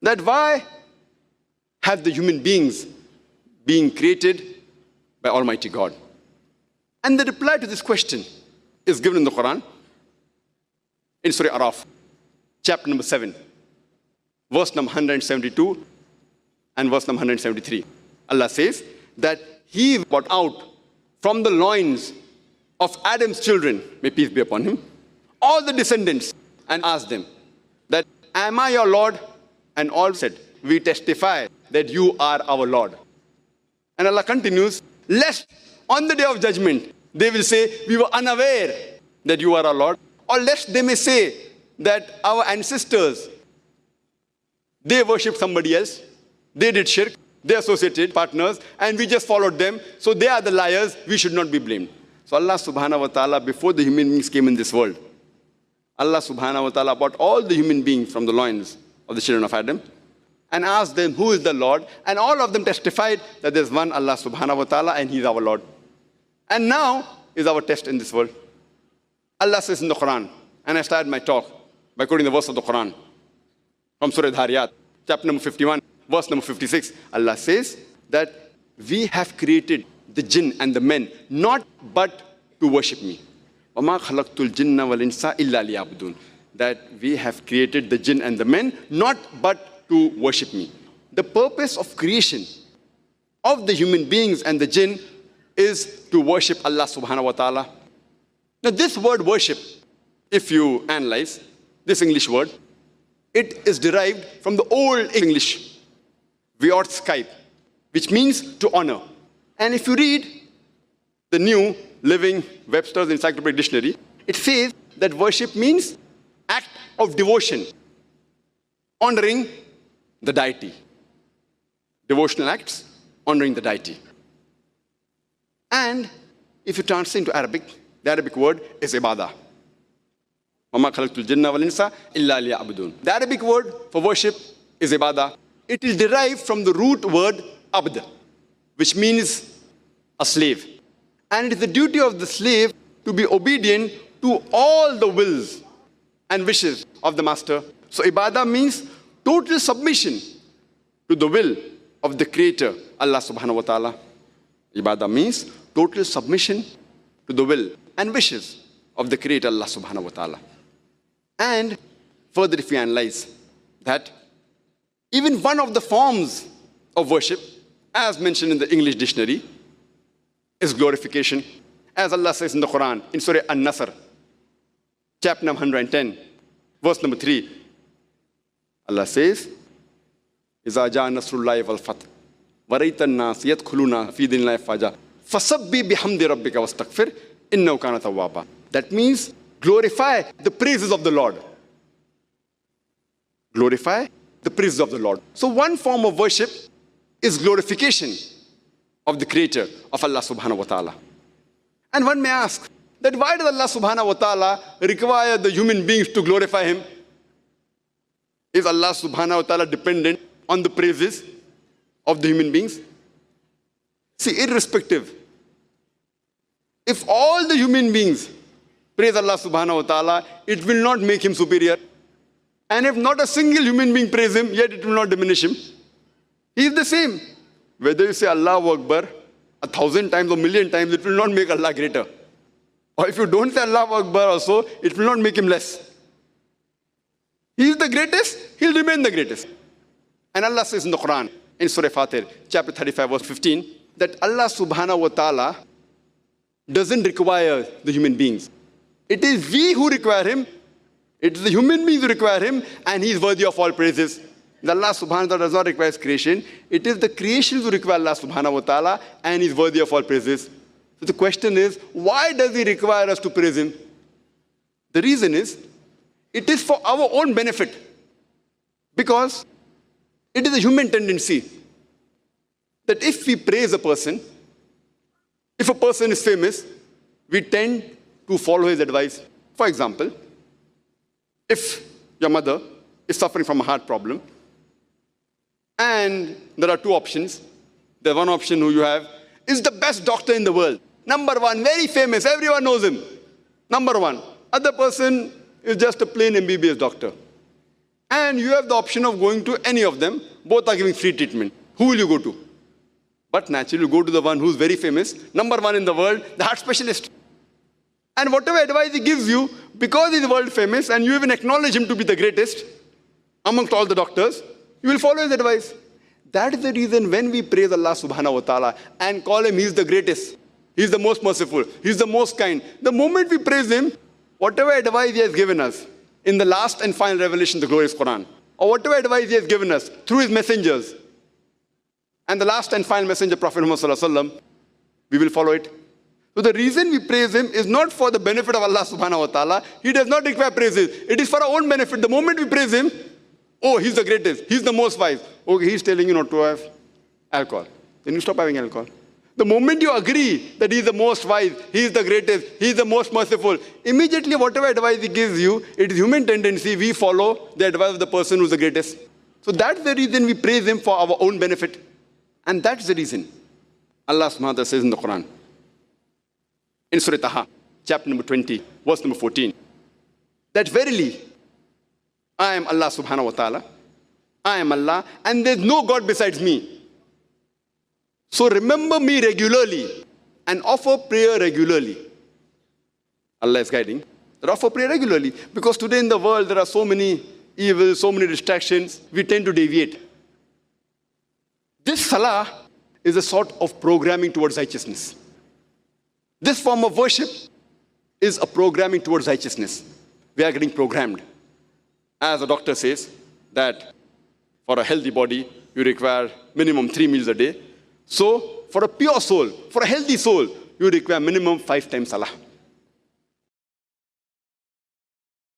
that why have the human beings been created by Almighty God? And the reply to this question is given in the Quran, in Surah Araf, chapter number 7, verse number 172 and verse number 173. Allah says that He brought out from the loins of Adam's children, may peace be upon him, all the descendants, and asked them that, am I your Lord? And all said, we testify that you are our Lord. And Allah continues, lest on the day of judgment, they will say, we were unaware that you are our Lord. Or lest they may say that our ancestors, they worshipped somebody else, they did shirk, they associated partners, and we just followed them, so they are the liars, we should not be blamed. So Allah subhanahu wa ta'ala, before the human beings came in this world, Allah subhanahu wa ta'ala brought all the human beings from the loins of the children of Adam and asked them, who is the Lord? And all of them testified that there's one Allah subhanahu wa ta'ala and He's our Lord. And now is our test in this world. Allah says in the Quran, and I started my talk by quoting the verse of the Quran from Surah Dhariyat, chapter number 51, verse number 56. Allah says that we have created the jinn and the men not but to worship me. وَمَا خَلَقْتُ الْجِنَّ وَالْإِنسَ إِلَّا لِيَعْبُدُونَ. That we have created the jinn and the men not but to worship me. The purpose of creation of the human beings and the jinn is to worship Allah subhanahu wa ta'ala. Now this word worship, if you analyze this English word, it is derived from the old English, Vyortskite, which means to honor. And if you read the new Living Webster's Encyclopedic Dictionary, it says that worship means act of devotion, honoring the deity. Devotional acts, honoring the deity. And if you translate into Arabic, the Arabic word is ibadah. وَمَا خَلَقْتُ الْجِنَّ وَالْإِنسَ إِلَّا لِيَعْبُدُونَ. The Arabic word for worship is ibadah. It is derived from the root word abd, which means a slave. And it is the duty of the slave to be obedient to all the wills and wishes of the master. So ibadah means total submission to the will of the Creator, Allah subhanahu wa ta'ala. Ibadah means total submission to the will and wishes of the Creator, Allah subhanahu wa ta'ala. And further, if we analyze that, even one of the forms of worship, as mentioned in the English dictionary, is glorification. As Allah says in the Quran, in Surah An-Nasr, chapter number 110, verse number 3, Allah says, إِذَا جَاءَ نَصْرُ اللَّهِ وَالْفَتْحُ وَرَأَيْتَ النَّاسَ يَدْخُلُونَ فِي دِينِ اللَّهِ أَفْوَاجًا فَسَبِّحْ بِحَمْدِ رَبِّكَ وَاسْتَغْفِرْ إِنَّهُ كَانَ تَوَّابًا. That means glorify the praises of the Lord. Glorify the praises of the Lord. So one form of worship is glorification of the Creator, of Allah subhanahu wa ta'ala. And one may ask that why does Allah subhanahu wa ta'ala require the human beings to glorify Him? Is Allah subhanahu wa ta'ala dependent on the praises of the human beings? See, irrespective, if all the human beings praise Allah subhanahu wa ta'ala, it will not make Him superior. And if not a single human being praise Him, yet it will not diminish Him. He is the same. Whether you say Allahu Akbar 1,000 times or 1,000,000 times, it will not make Allah greater. Or if you don't say Allahu Akbar also, it will not make Him less. He is the greatest, He'll remain the greatest. And Allah says in the Quran, in Surah Fatir, chapter 35, verse 15, that Allah subhanahu wa ta'ala doesn't require the human beings. It is we who require Him. It is the human beings who require Him, and He is worthy of all praises. Allah subhanahu wa ta'ala does not require creation. It is the creation who require Allah subhanahu wa ta'ala, and He is worthy of all praises. So the question is, why does He require us to praise Him? The reason is, it is for our own benefit. Because it is a human tendency that if we praise a person, if a person is famous, we tend to follow his advice. For example, if your mother is suffering from a heart problem, and there are two options. The one option who you have is the best doctor in the world. Number one, very famous, everyone knows him. Number one. Other person is just a plain MBBS doctor. And you have the option of going to any of them. Both are giving free treatment. Who will you go to? But naturally, you go to the one who's very famous, number one in the world, the heart specialist. And whatever advice he gives you, because he's world famous and you even acknowledge him to be the greatest amongst all the doctors, you will follow his advice. That is the reason when we praise Allah subhanahu wa ta'ala and call him, he's the greatest, he's the most merciful, he's the most kind. The moment we praise him, whatever advice he has given us in the last and final revelation, the glorious Quran, or whatever advice he has given us through his messengers, and the last and final messenger, Prophet Muhammad sallallahu alaihi wasallam, we will follow it. So the reason we praise him is not for the benefit of Allah subhanahu wa ta'ala. He does not require praises. It is for our own benefit. The moment we praise him, oh, he's the greatest, he's the most wise. Okay, he's telling you not to have alcohol. Then you stop having alcohol. The moment you agree that he's the most wise, he's the greatest, he's the most merciful, immediately whatever advice he gives you, it is human tendency, we follow the advice of the person who's the greatest. So that's the reason we praise him for our own benefit. And that's the reason Allah subhanahu wa ta'ala says in the Quran, in Surah Taha, chapter number 20, verse number 14, that verily, I am Allah subhanahu wa ta'ala, I am Allah, and there's no God besides me. So remember me regularly and offer prayer regularly. Allah is guiding. That offer prayer regularly. Because today in the world there are so many evils, so many distractions, we tend to deviate. This salah is a sort of programming towards righteousness. This form of worship is a programming towards righteousness. We are getting programmed. As a doctor says, that for a healthy body, you require minimum 3 meals a day. So, for a pure soul, for a healthy soul, you require minimum 5 times salah.